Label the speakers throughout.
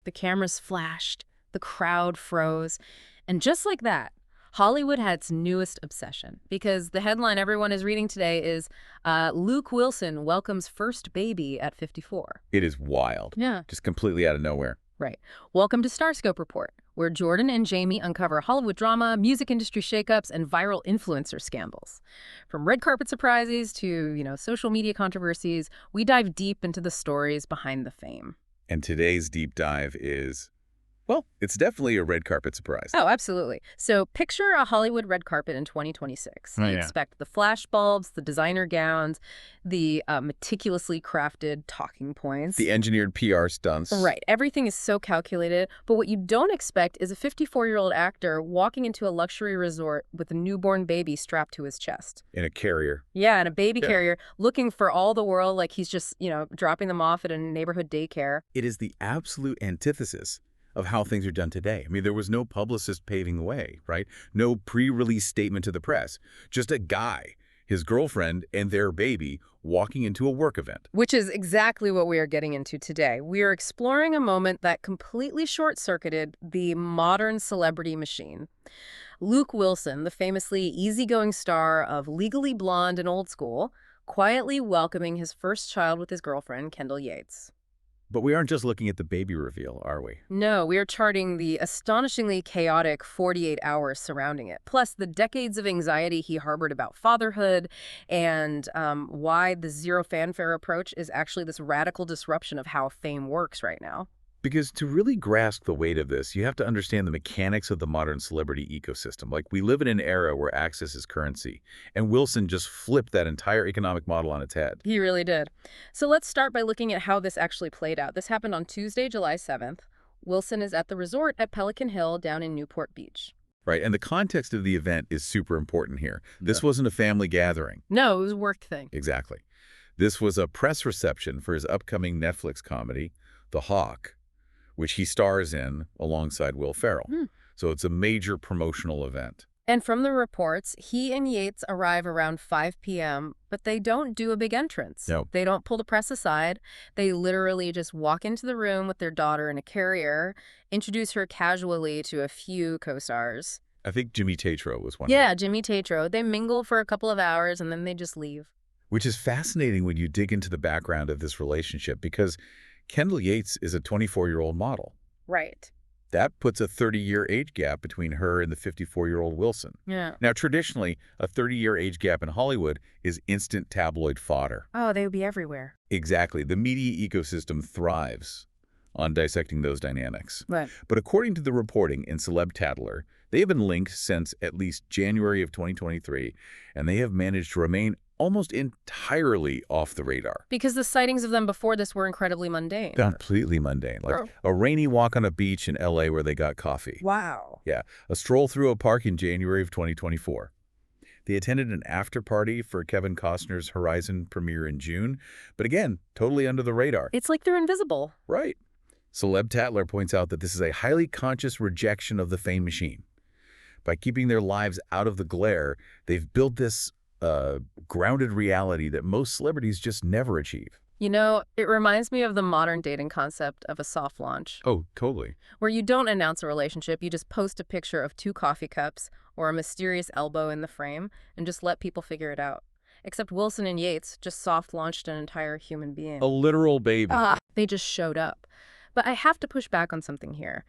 Speaker 1: the cameras flashed, the crowd froze, and just like that, Hollywood had its newest obsession, because the headline everyone is reading today is Luke Wilson welcomes first baby at 54.
Speaker 2: It is wild.
Speaker 1: Yeah.
Speaker 2: Just completely out of nowhere.
Speaker 1: Right. Welcome to StarScope Report, where Jordan and Jamie uncover Hollywood drama, music industry shakeups, and viral influencer scandals. From red carpet surprises to, social media controversies, we dive deep into the stories behind the fame.
Speaker 2: And today's deep dive is, well, it's definitely a red carpet surprise.
Speaker 1: Oh, absolutely. So picture a Hollywood red carpet in 2026.
Speaker 2: Oh,
Speaker 1: You
Speaker 2: yeah.
Speaker 1: expect the flash bulbs, the designer gowns, the meticulously crafted talking points.
Speaker 2: The engineered PR stunts.
Speaker 1: Right. Everything is so calculated. But what you don't expect is a 54-year-old actor walking into a luxury resort with a newborn baby strapped to his chest.
Speaker 2: In a carrier.
Speaker 1: Yeah, and a baby
Speaker 2: Yeah.
Speaker 1: carrier looking for all the world like he's just, dropping them off at a neighborhood daycare.
Speaker 2: It is the absolute antithesis of how things are done today. I mean, there was no publicist paving the way, right? No pre-release statement to the press. Just a guy, his girlfriend, and their baby walking into a work event.
Speaker 1: Which is exactly what we are getting into today. We are exploring a moment that completely short-circuited the modern celebrity machine. Luke Wilson, the famously easygoing star of Legally Blonde and Old School, quietly welcoming his first child with his girlfriend, Kendall Yates.
Speaker 2: But we aren't just looking at the baby reveal, are we?
Speaker 1: No, we are charting the astonishingly chaotic 48 hours surrounding it, plus the decades of anxiety he harbored about fatherhood, and why the zero fanfare approach is actually this radical disruption of how fame works right now.
Speaker 2: Because to really grasp the weight of this, you have to understand the mechanics of the modern celebrity ecosystem. Like, we live in an era where access is currency, and Wilson just flipped that entire economic model on its head.
Speaker 1: He really did. So let's start by looking at how this actually played out. This happened on Tuesday, July 7th. Wilson is at the resort at Pelican Hill down in Newport Beach.
Speaker 2: Right, and the context of the event is super important here. This wasn't a family gathering.
Speaker 1: No, it was a work thing.
Speaker 2: Exactly. This was a press reception for his upcoming Netflix comedy, The Hawk, which he stars in alongside Will Ferrell. So it's a major promotional event.
Speaker 1: And from the reports, he and Yates arrive around 5 p.m., but they don't do a big entrance.
Speaker 2: No.
Speaker 1: They don't pull the press aside. They literally just walk into the room with their daughter in a carrier, introduce her casually to a few co-stars.
Speaker 2: I think Jimmy Tatro was one.
Speaker 1: Yeah, Jimmy Tatro. They mingle for a couple of hours, and then they just leave.
Speaker 2: Which is fascinating when you dig into the background of this relationship, because Kendall Yates is a 24-year-old model.
Speaker 1: Right.
Speaker 2: That puts a 30-year age gap between her and the 54-year-old Wilson.
Speaker 1: Yeah.
Speaker 2: Now, traditionally, a 30-year age gap in Hollywood is instant tabloid fodder.
Speaker 1: Oh, they would be everywhere.
Speaker 2: Exactly. The media ecosystem thrives on dissecting those dynamics.
Speaker 1: Right.
Speaker 2: But according to the reporting in Celeb Tattler, they have been linked since at least January of 2023, and they have managed to remain almost entirely off the radar.
Speaker 1: Because the sightings of them before this were incredibly mundane.
Speaker 2: Completely mundane. Like a rainy walk on a beach in LA where they got coffee.
Speaker 1: Wow.
Speaker 2: Yeah. A stroll through a park in January of 2024. They attended an after party for Kevin Costner's Horizon premiere in June. But again, totally under the radar.
Speaker 1: It's like they're invisible.
Speaker 2: Right. Celeb Tattler points out that this is a highly conscious rejection of the fame machine. By keeping their lives out of the glare, they've built this grounded reality that most celebrities just never achieve.
Speaker 1: It reminds me of the modern dating concept of a soft launch,
Speaker 2: Oh, totally.
Speaker 1: where you don't announce a relationship, you just post a picture of 2 coffee cups or a mysterious elbow in the frame and just let people figure it out. Except Wilson and Yates just soft launched an entire human being.
Speaker 2: A literal baby.
Speaker 1: They just showed up. But I have to push back on something here.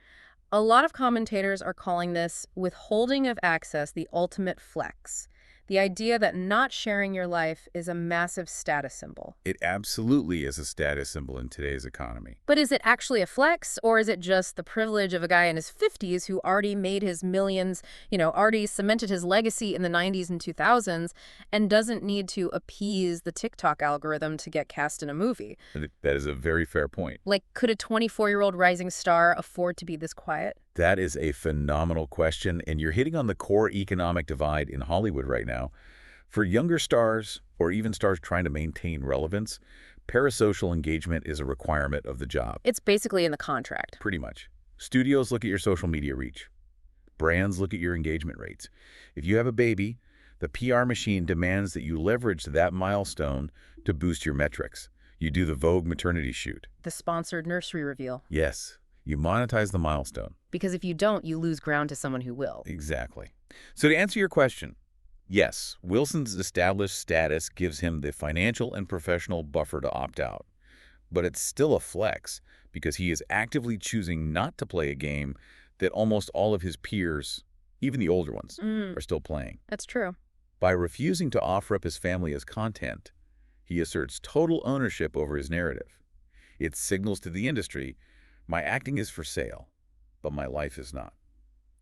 Speaker 1: A lot of commentators are calling this withholding of access the ultimate flex. The idea that not sharing your life is a massive status symbol.
Speaker 2: It absolutely is a status symbol in today's economy.
Speaker 1: But is it actually a flex, or is it just the privilege of a guy in his 50s who already made his millions, already cemented his legacy in the 90s and 2000s, and doesn't need to appease the TikTok algorithm to get cast in a movie?
Speaker 2: That is a very fair point.
Speaker 1: Like, could a 24-year-old rising star afford to be this quiet?
Speaker 2: That is a phenomenal question, and you're hitting on the core economic divide in Hollywood right now. For younger stars, or even stars trying to maintain relevance, parasocial engagement is a requirement of the job.
Speaker 1: It's basically in the contract.
Speaker 2: Pretty much. Studios look at your social media reach. Brands look at your engagement rates. If you have a baby, the PR machine demands that you leverage that milestone to boost your metrics. You do the Vogue maternity shoot.
Speaker 1: The sponsored nursery reveal.
Speaker 2: Yes. You monetize the milestone.
Speaker 1: Because if you don't, you lose ground to someone who will.
Speaker 2: Exactly. So to answer your question, yes, Wilson's established status gives him the financial and professional buffer to opt out. But it's still a flex because he is actively choosing not to play a game that almost all of his peers, even the older ones, are still playing.
Speaker 1: That's true.
Speaker 2: By refusing to offer up his family as content, he asserts total ownership over his narrative. It signals to the industry, my acting is for sale, but my life is not.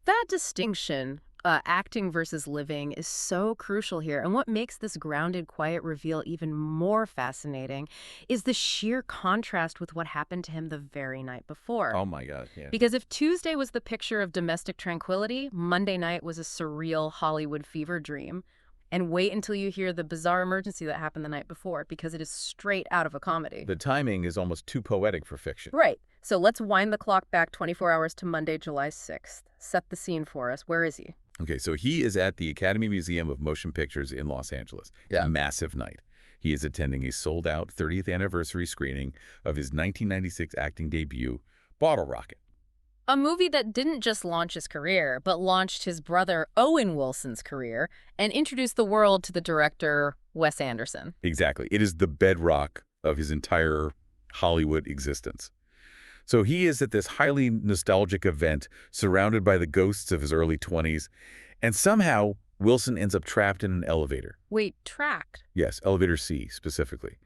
Speaker 1: That distinction, acting versus living, is so crucial here. And what makes this grounded, quiet reveal even more fascinating is the sheer contrast with what happened to him the very night before.
Speaker 2: Oh my God, yeah.
Speaker 1: Because if Tuesday was the picture of domestic tranquility, Monday night was a surreal Hollywood fever dream. And wait until you hear the bizarre emergency that happened the night before, because it is straight out of a comedy.
Speaker 2: The timing is almost too poetic for fiction.
Speaker 1: Right. So let's wind the clock back 24 hours to Monday, July 6th. Set the scene for us. Where is he?
Speaker 2: Okay, so he is at the Academy Museum of Motion Pictures in Los Angeles.
Speaker 1: Yeah.
Speaker 2: A massive night. He is attending a sold-out 30th anniversary screening of his 1996 acting debut, Bottle Rocket.
Speaker 1: A movie that didn't just launch his career, but launched his brother Owen Wilson's career and introduced the world to the director Wes Anderson.
Speaker 2: Exactly. It is the bedrock of his entire Hollywood existence. So he is at this highly nostalgic event surrounded by the ghosts of his early 20s, and somehow Wilson ends up trapped in an elevator.
Speaker 1: Wait, trapped?
Speaker 2: Yes, elevator C specifically.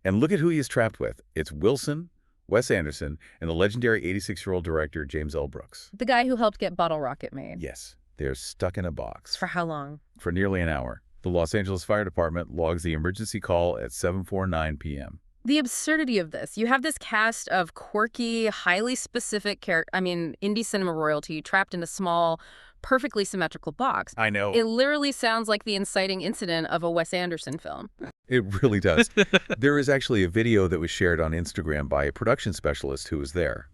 Speaker 2: And look at who he is trapped with. It's Wilson, Wes Anderson, and the legendary 86-year-old director James L. Brooks.
Speaker 1: The guy who helped get Bottle Rocket made.
Speaker 2: Yes, they're stuck in a box.
Speaker 1: For how long?
Speaker 2: For nearly an hour. The Los Angeles Fire Department logs the emergency call at 7:49 p.m.
Speaker 1: The absurdity of this. You have this cast of quirky, highly specific indie cinema royalty trapped in a small, perfectly symmetrical box.
Speaker 2: I know.
Speaker 1: It literally sounds like the inciting incident of a Wes Anderson film.
Speaker 2: It really does. There is actually a video that was shared on Instagram by a production specialist who was there.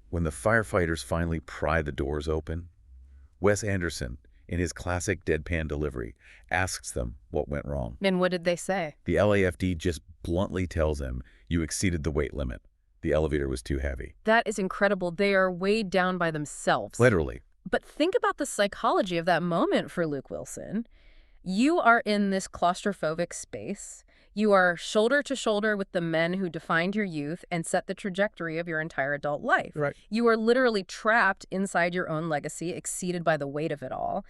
Speaker 2: When the firefighters finally pry the doors open, Wes Anderson, in his classic deadpan delivery, asks them what went wrong.
Speaker 1: And what did they say?
Speaker 2: The LAFD just bluntly tells him, you exceeded the weight limit. The elevator was too heavy.
Speaker 1: That is incredible. They are weighed down by themselves.
Speaker 2: Literally.
Speaker 1: But think about the psychology of that moment for Luke Wilson. You are in this claustrophobic space. You are shoulder to shoulder with the men who defined your youth and set the trajectory of your entire adult life.
Speaker 2: Right.
Speaker 1: You are literally trapped inside your own legacy, exceeded by the weight of it all.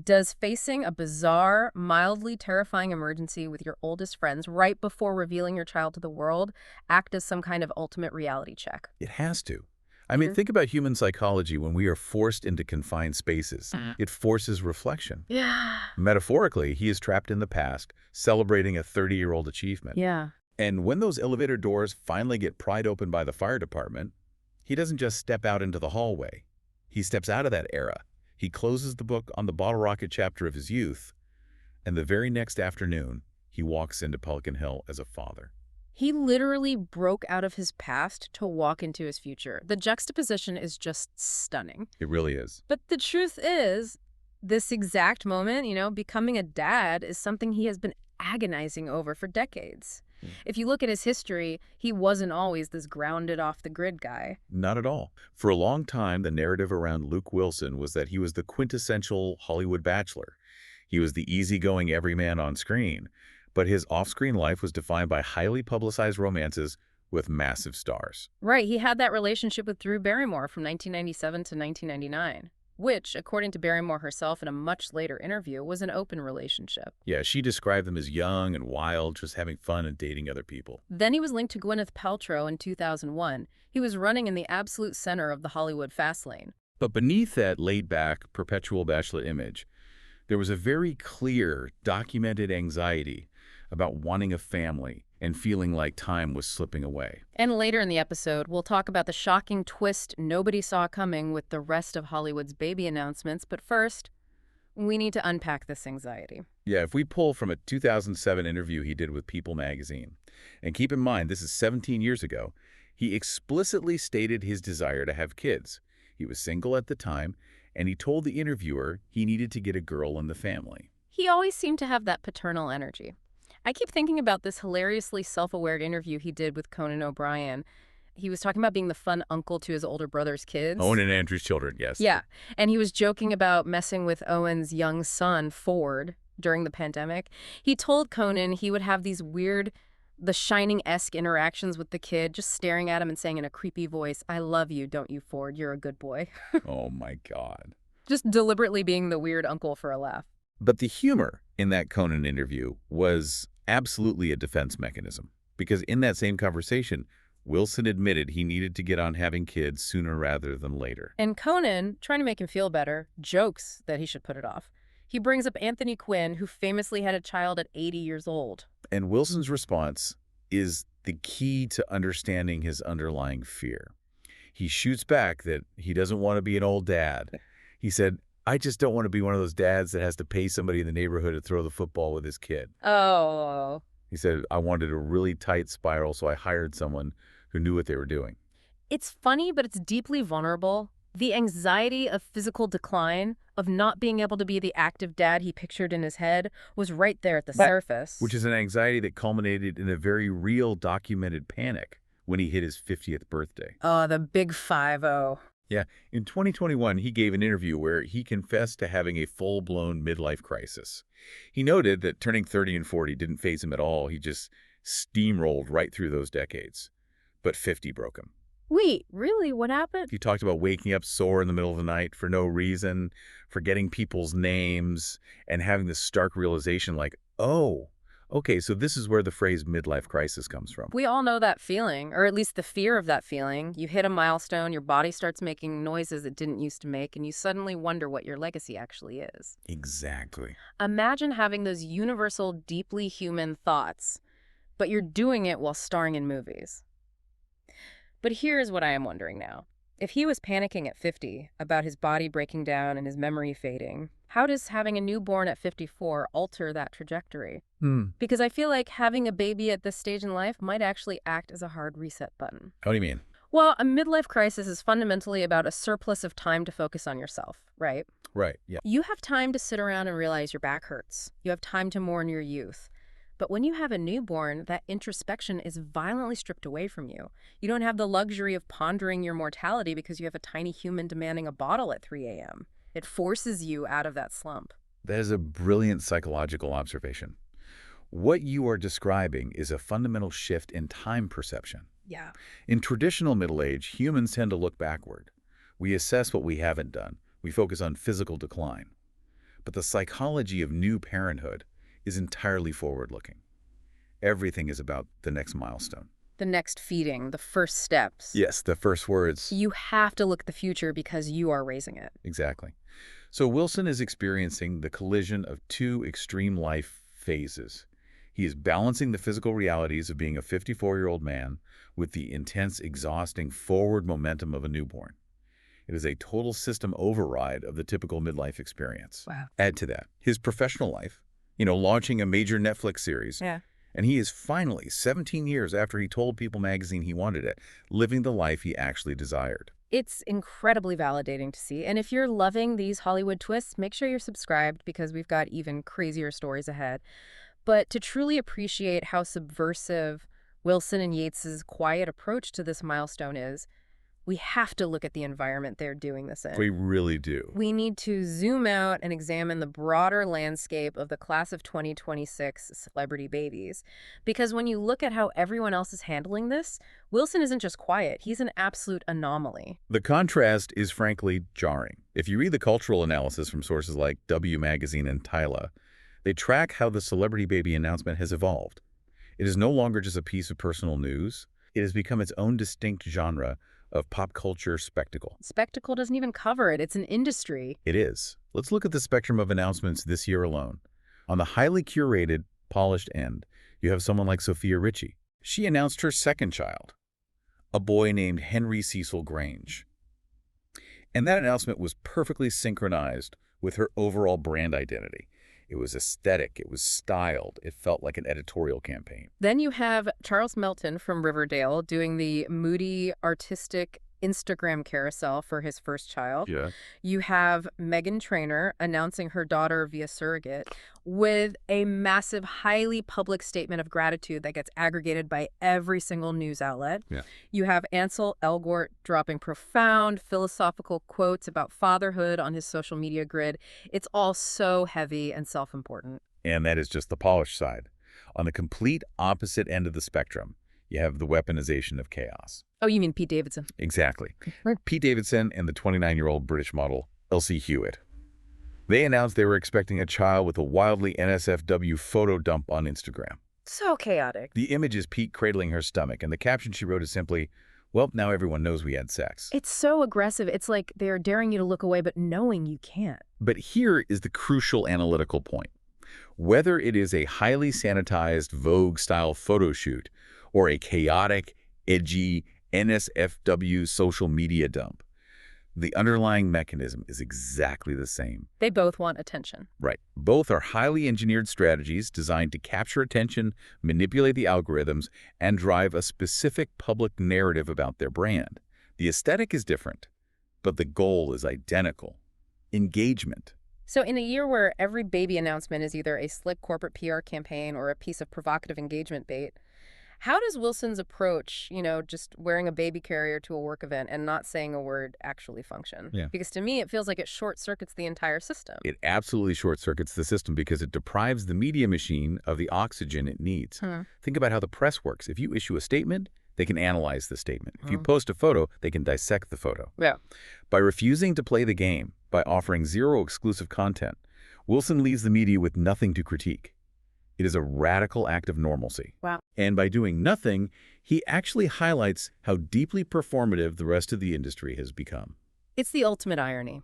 Speaker 1: Does facing a bizarre, mildly terrifying emergency with your oldest friends right before revealing your child to the world act as some kind of ultimate reality check?
Speaker 2: It has to. I mean, think about human psychology when we are forced into confined spaces. It forces reflection.
Speaker 1: Yeah.
Speaker 2: Metaphorically, he is trapped in the past, celebrating a 30-year-old achievement.
Speaker 1: Yeah.
Speaker 2: And when those elevator doors finally get pried open by the fire department, he doesn't just step out into the hallway. He steps out of that era. He closes the book on the Bottle Rocket chapter of his youth, and the very next afternoon, he walks into Pelican Hill as a father.
Speaker 1: He literally broke out of his past to walk into his future. The juxtaposition is just stunning.
Speaker 2: It really is.
Speaker 1: But the truth is, this exact moment, becoming a dad is something he has been agonizing over for decades. If you look at his history, he wasn't always this grounded off-the-grid guy.
Speaker 2: Not at all. For a long time, the narrative around Luke Wilson was that he was the quintessential Hollywood bachelor. He was the easygoing everyman on screen. But his off-screen life was defined by highly publicized romances with massive stars.
Speaker 1: Right, he had that relationship with Drew Barrymore from 1997 to 1999, which, according to Barrymore herself in a much later interview, was an open relationship.
Speaker 2: Yeah, she described them as young and wild, just having fun and dating other people.
Speaker 1: Then he was linked to Gwyneth Paltrow in 2001. He was running in the absolute center of the Hollywood fast lane.
Speaker 2: But beneath that laid-back, perpetual bachelor image, there was a very clear, documented anxiety about wanting a family and feeling like time was slipping away.
Speaker 1: And later in the episode, we'll talk about the shocking twist nobody saw coming with the rest of Hollywood's baby announcements. But first, we need to unpack this anxiety.
Speaker 2: Yeah, if we pull from a 2007 interview he did with People magazine, and keep in mind this is 17 years ago, he explicitly stated his desire to have kids. He was single at the time, and he told the interviewer he needed to get a girl in the family.
Speaker 1: He always seemed to have that paternal energy. I keep thinking about this hilariously self-aware interview he did with Conan O'Brien. He was talking about being the fun uncle to his older brother's kids.
Speaker 2: Owen and Andrew's children, yes.
Speaker 1: Yeah, and he was joking about messing with Owen's young son, Ford, during the pandemic. He told Conan he would have these weird, The Shining-esque interactions with the kid, just staring at him and saying in a creepy voice, "I love you, don't you, Ford? You're a good boy."
Speaker 2: Oh, my God.
Speaker 1: Just deliberately being the weird uncle for a laugh.
Speaker 2: But the humor in that Conan interview was absolutely a defense mechanism, because in that same conversation, Wilson admitted he needed to get on having kids sooner rather than later.
Speaker 1: And Conan, trying to make him feel better, jokes that he should put it off. He brings up Anthony Quinn, who famously had a child at 80 years old.
Speaker 2: And Wilson's response is the key to understanding his underlying fear. He shoots back that he doesn't want to be an old dad. He said, "I just don't want to be one of those dads that has to pay somebody in the neighborhood to throw the football with his kid."
Speaker 1: Oh.
Speaker 2: He said, "I wanted a really tight spiral, so I hired someone who knew what they were doing."
Speaker 1: It's funny, but it's deeply vulnerable. The anxiety of physical decline, of not being able to be the active dad he pictured in his head, was right there at the surface.
Speaker 2: Which is an anxiety that culminated in a very real documented panic when he hit his 50th birthday.
Speaker 1: Oh, the big 5-0.
Speaker 2: Yeah, in 2021, he gave an interview where he confessed to having a full-blown midlife crisis. He noted that turning 30 and 40 didn't faze him at all. He just steamrolled right through those decades. But 50 broke him.
Speaker 1: Wait, really? What happened?
Speaker 2: He talked about waking up sore in the middle of the night for no reason, forgetting people's names, and having this stark realization like, oh, okay, so this is where the phrase midlife crisis comes from.
Speaker 1: We all know that feeling, or at least the fear of that feeling. You hit a milestone, your body starts making noises it didn't used to make, and you suddenly wonder what your legacy actually is.
Speaker 2: Exactly.
Speaker 1: Imagine having those universal, deeply human thoughts, but you're doing it while starring in movies. But here's what I am wondering now. If he was panicking at 50 about his body breaking down and his memory fading, how does having a newborn at 54 alter that trajectory? Because I feel like having a baby at this stage in life might actually act as a hard reset button.
Speaker 2: What do you mean?
Speaker 1: Well, a midlife crisis is fundamentally about a surplus of time to focus on yourself, right?
Speaker 2: Right, yeah.
Speaker 1: You have time to sit around and realize your back hurts. You have time to mourn your youth. But when you have a newborn, that introspection is violently stripped away from you. You don't have the luxury of pondering your mortality because you have a tiny human demanding a bottle at 3 a.m. It forces you out of that slump.
Speaker 2: That is a brilliant psychological observation. What you are describing is a fundamental shift in time perception.
Speaker 1: Yeah.
Speaker 2: In traditional middle age, humans tend to look backward. We assess what we haven't done. We focus on physical decline. But the psychology of new parenthood is entirely forward-looking. Everything is about the next milestone.
Speaker 1: The next feeding, the first steps.
Speaker 2: Yes, the first words.
Speaker 1: You have to look at the future because you are raising it.
Speaker 2: Exactly. So Wilson is experiencing the collision of two extreme life phases. He is balancing the physical realities of being a 54-year-old man with the intense, exhausting forward momentum of a newborn. It is a total system override of the typical midlife experience.
Speaker 1: Wow.
Speaker 2: Add to that his professional life, launching a major Netflix series.
Speaker 1: Yeah.
Speaker 2: And he is finally, 17 years after he told People magazine he wanted it, living the life he actually desired.
Speaker 1: It's incredibly validating to see. And if you're loving these Hollywood twists, make sure you're subscribed because we've got even crazier stories ahead. But to truly appreciate how subversive Wilson and Yates's quiet approach to this milestone is, we have to look at the environment they're doing this in.
Speaker 2: We really do.
Speaker 1: We need to zoom out and examine the broader landscape of the class of 2026 celebrity babies. Because when you look at how everyone else is handling this, Wilson isn't just quiet, he's an absolute anomaly.
Speaker 2: The contrast is frankly jarring. If you read the cultural analysis from sources like W Magazine and Tyla, they track how the celebrity baby announcement has evolved. It is no longer just a piece of personal news. It has become its own distinct genre of pop culture spectacle.
Speaker 1: Spectacle doesn't even cover it. It's an industry.
Speaker 2: It is. Let's look at the spectrum of announcements this year alone. On the highly curated, polished end, you have someone like Sophia Richie. She announced her second child, a boy named Henry Cecil Grange. And that announcement was perfectly synchronized with her overall brand identity. It was aesthetic, it was styled, it felt like an editorial campaign.
Speaker 1: Then you have Charles Melton from Riverdale doing the moody, artistic Instagram carousel for his first child.
Speaker 2: Yeah.
Speaker 1: You have Meghan Trainor announcing her daughter via surrogate with a massive, highly public statement of gratitude that gets aggregated by every single news outlet.
Speaker 2: Yeah.
Speaker 1: You have Ansel Elgort dropping profound philosophical quotes about fatherhood on his social media grid. It's all so heavy and self-important.
Speaker 2: And that is just the polished side. On the complete opposite end of the spectrum, you have the weaponization of chaos.
Speaker 1: Oh, you mean Pete Davidson?
Speaker 2: Exactly.
Speaker 1: Right.
Speaker 2: Pete Davidson and the 29-year-old British model, Elsie Hewitt. They announced they were expecting a child with a wildly NSFW photo dump on Instagram.
Speaker 1: So chaotic.
Speaker 2: The image is Pete cradling her stomach, and the caption she wrote is simply, "Well, now everyone knows we had sex."
Speaker 1: It's so aggressive. It's like they're daring you to look away, but knowing you can't.
Speaker 2: But here is the crucial analytical point. Whether it is a highly sanitized Vogue-style photo shoot or a chaotic, edgy NSFW social media dump, the underlying mechanism is exactly the same.
Speaker 1: They both want attention.
Speaker 2: Right. Both are highly engineered strategies designed to capture attention, manipulate the algorithms, and drive a specific public narrative about their brand. The aesthetic is different, but the goal is identical. Engagement.
Speaker 1: So in a year where every baby announcement is either a slick corporate PR campaign or a piece of provocative engagement bait, how does Wilson's approach, just wearing a baby carrier to a work event and not saying a word actually function?
Speaker 2: Yeah.
Speaker 1: Because to me, it feels like it short-circuits the entire system.
Speaker 2: It absolutely short-circuits the system because it deprives the media machine of the oxygen it needs. Think about how the press works. If you issue a statement, they can analyze the statement. If you post a photo, they can dissect the photo.
Speaker 1: Yeah.
Speaker 2: By refusing to play the game, by offering zero exclusive content, Wilson leaves the media with nothing to critique. It is a radical act of normalcy.
Speaker 1: Wow.
Speaker 2: And by doing nothing, he actually highlights how deeply performative the rest of the industry has become.
Speaker 1: It's the ultimate irony.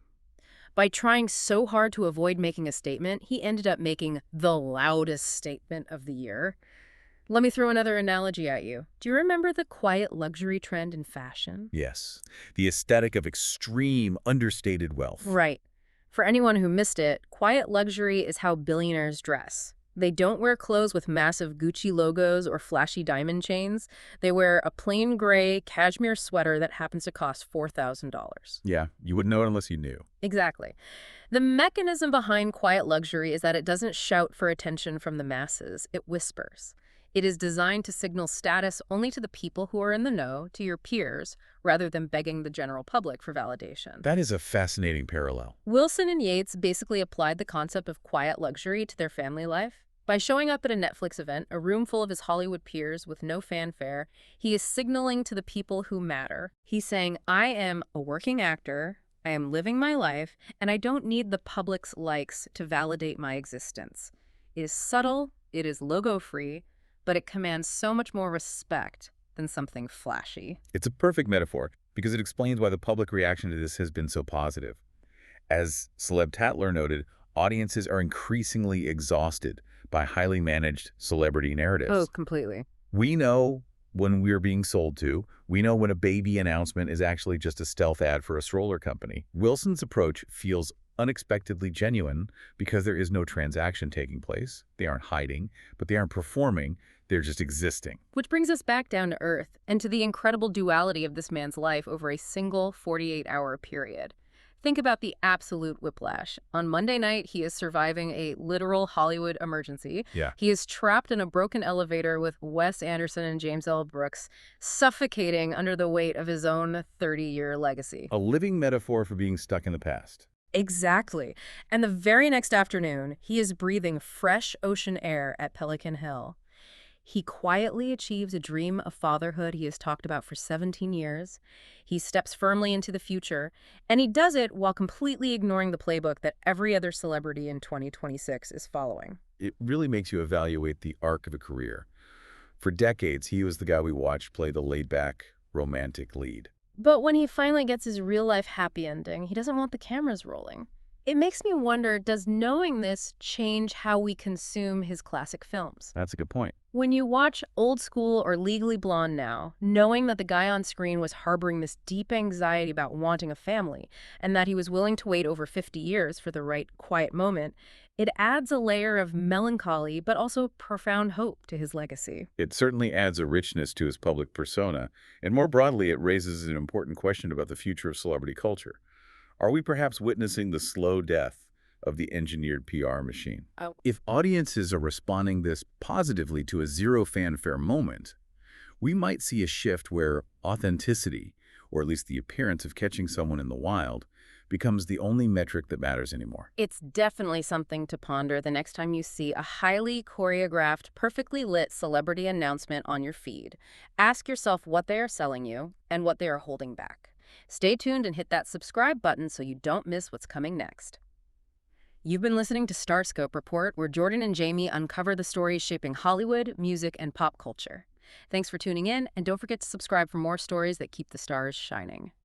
Speaker 1: By trying so hard to avoid making a statement, he ended up making the loudest statement of the year. Let me throw another analogy at you. Do you remember the quiet luxury trend in fashion?
Speaker 2: Yes, the aesthetic of extreme, understated wealth.
Speaker 1: Right. For anyone who missed it, quiet luxury is how billionaires dress. They don't wear clothes with massive Gucci logos or flashy diamond chains. They wear a plain gray cashmere sweater that happens to cost $4,000.
Speaker 2: Yeah, you wouldn't know it unless you knew.
Speaker 1: Exactly. The mechanism behind quiet luxury is that it doesn't shout for attention from the masses. It whispers. It is designed to signal status only to the people who are in the know, to your peers, rather than begging the general public for validation.
Speaker 2: That is a fascinating parallel.
Speaker 1: Wilson and Yates basically applied the concept of quiet luxury to their family life. By showing up at a Netflix event, a room full of his Hollywood peers with no fanfare, he is signaling to the people who matter. He's saying, I am a working actor, I am living my life, and I don't need the public's likes to validate my existence. It is subtle, it is logo-free, but it commands so much more respect than something flashy.
Speaker 2: It's a perfect metaphor because it explains why the public reaction to this has been so positive. As Celeb Tatler noted, audiences are increasingly exhausted by highly managed celebrity narratives.
Speaker 1: Oh, completely.
Speaker 2: We know when we're being sold to. We know when a baby announcement is actually just a stealth ad for a stroller company. Wilson's approach feels unexpectedly genuine because there is no transaction taking place. They aren't hiding, but they aren't performing. They're just existing.
Speaker 1: Which brings us back down to earth and to the incredible duality of this man's life over a single 48-hour period. Think about the absolute whiplash. On Monday night, he is surviving a literal Hollywood emergency.
Speaker 2: Yeah.
Speaker 1: He is trapped in a broken elevator with Wes Anderson and James L. Brooks, suffocating under the weight of his own 30-year legacy.
Speaker 2: A living metaphor for being stuck in the past.
Speaker 1: Exactly. And the very next afternoon, he is breathing fresh ocean air at Pelican Hill. He quietly achieves a dream of fatherhood he has talked about for 17 years. He steps firmly into the future, and he does it while completely ignoring the playbook that every other celebrity in 2026 is following.
Speaker 2: It really makes you evaluate the arc of a career. For decades, he was the guy we watched play the laid-back, romantic lead.
Speaker 1: But when he finally gets his real-life happy ending, he doesn't want the cameras rolling. It makes me wonder, does knowing this change how we consume his classic films?
Speaker 2: That's a good point.
Speaker 1: When you watch Old School or Legally Blonde now, knowing that the guy on screen was harboring this deep anxiety about wanting a family and that he was willing to wait over 50 years for the right quiet moment, it adds a layer of melancholy but also profound hope to his legacy.
Speaker 2: It certainly adds a richness to his public persona, and more broadly, it raises an important question about the future of celebrity culture. Are we perhaps witnessing the slow death of the engineered PR machine?
Speaker 1: Oh,
Speaker 2: If audiences are responding this positively to a zero fanfare moment, we might see a shift where authenticity, or at least the appearance of catching someone in the wild, becomes the only metric that matters anymore.
Speaker 1: it's definitely something to ponder the next time you see a highly choreographed, perfectly lit celebrity announcement on your feed. Ask yourself what they are selling you and what they are holding back. Stay tuned and hit that subscribe button so you don't miss what's coming next. You've been listening to StarScope Report, where Jordan and Jamie uncover the stories shaping Hollywood, music, and pop culture. Thanks for tuning in, and don't forget to subscribe for more stories that keep the stars shining.